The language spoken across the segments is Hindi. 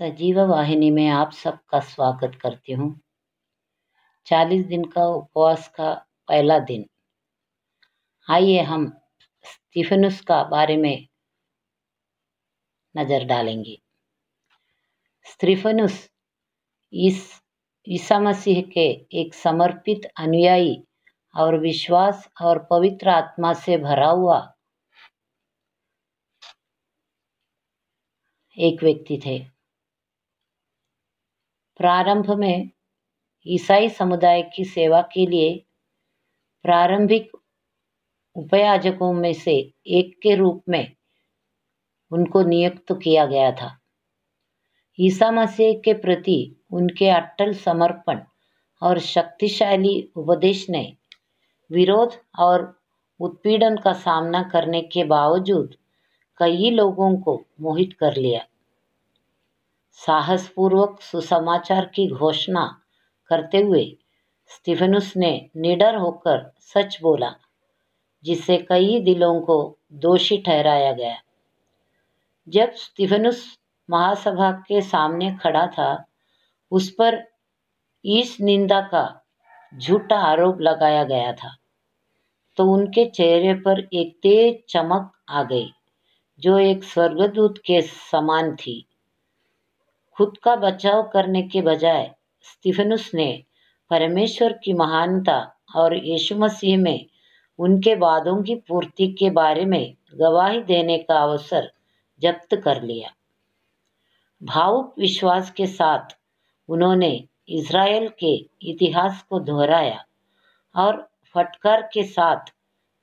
सजीव वाहिनी में आप सबका स्वागत करती हूँ। 40 दिन का उपवास का पहला दिन। आइए हम स्टीफनुस का बारे में नजर डालेंगे। स्टीफनुस ईसा मसीह के एक समर्पित अनुयायी और विश्वास और पवित्र आत्मा से भरा हुआ एक व्यक्ति थे। प्रारंभ में ईसाई समुदाय की सेवा के लिए प्रारंभिक उपयाजकों में से एक के रूप में उनको नियुक्त किया गया था। ईसा मसीह के प्रति उनके अटल समर्पण और शक्तिशाली उपदेश ने विरोध और उत्पीड़न का सामना करने के बावजूद कई लोगों को मोहित कर लिया। साहसपूर्वक सुसमाचार की घोषणा करते हुए स्टीफनुस ने निडर होकर सच बोला, जिससे कई दिलों को दोषी ठहराया गया। जब स्टीफनुस महासभा के सामने खड़ा था, उस पर इस निंदा का झूठा आरोप लगाया गया था, तो उनके चेहरे पर एक तेज चमक आ गई, जो एक स्वर्गदूत के समान थी। खुद का बचाव करने के बजाय स्टीफनुस ने परमेश्वर की महानता और यीशु मसीह में उनके वादों की पूर्ति के बारे में गवाही देने का अवसर जब्त कर लिया। भावुक विश्वास के साथ उन्होंने इज़राइल के इतिहास को दोहराया और फटकार के साथ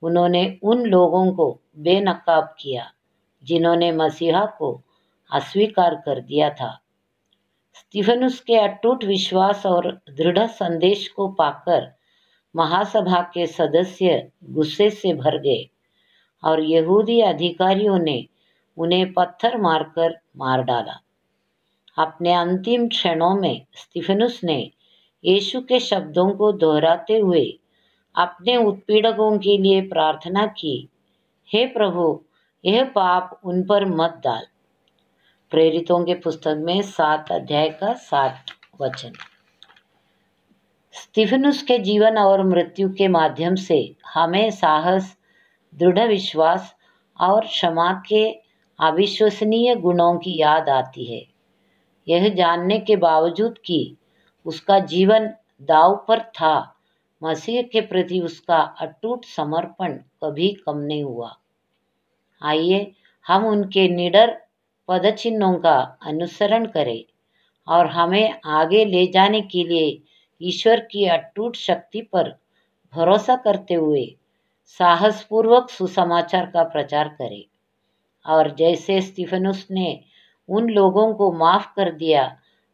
उन्होंने उन लोगों को बेनकाब किया जिन्होंने मसीहा को अस्वीकार कर दिया था। स्टीफनुस के अटूट विश्वास और दृढ़ संदेश को पाकर महासभा के सदस्य गुस्से से भर गए और यहूदी अधिकारियों ने उन्हें पत्थर मारकर मार डाला। अपने अंतिम क्षणों में स्टीफनुस ने यीशु के शब्दों को दोहराते हुए अपने उत्पीड़कों के लिए प्रार्थना की, हे प्रभु, यह पाप उन पर मत डाल। प्रेरितों के पुस्तक में 7 अध्याय का 60 वचन। स्टीफनुस के जीवन और मृत्यु के माध्यम से हमें साहस, दृढ़ विश्वास और क्षमा के अविश्वसनीय गुणों की याद आती है। यह जानने के बावजूद कि उसका जीवन दांव पर था, मसीह के प्रति उसका अटूट समर्पण कभी कम नहीं हुआ। आइए हम उनके निडर पदचिन्हों का अनुसरण करें और हमें आगे ले जाने के लिए ईश्वर की अटूट शक्ति पर भरोसा करते हुए साहसपूर्वक सुसमाचार का प्रचार करें। और जैसे स्टीफनुस ने उन लोगों को माफ कर दिया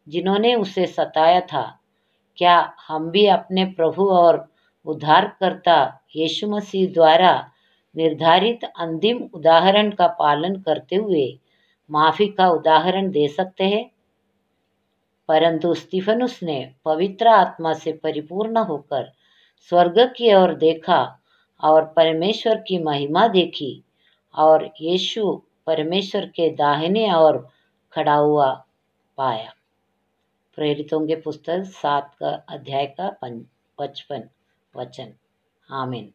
जिन्होंने उसे सताया था, क्या हम भी अपने प्रभु और उद्धारकर्ता यीशु मसीह द्वारा निर्धारित अंतिम उदाहरण का पालन करते हुए माफी का उदाहरण दे सकते हैं? परंतु स्टीफनुस ने पवित्र आत्मा से परिपूर्ण होकर स्वर्ग की ओर देखा और परमेश्वर की महिमा देखी और यीशु परमेश्वर के दाहिने ओर खड़ा हुआ पाया। प्रेरितों के पुस्तक 7 का अध्याय का 55 वचन। आमीन।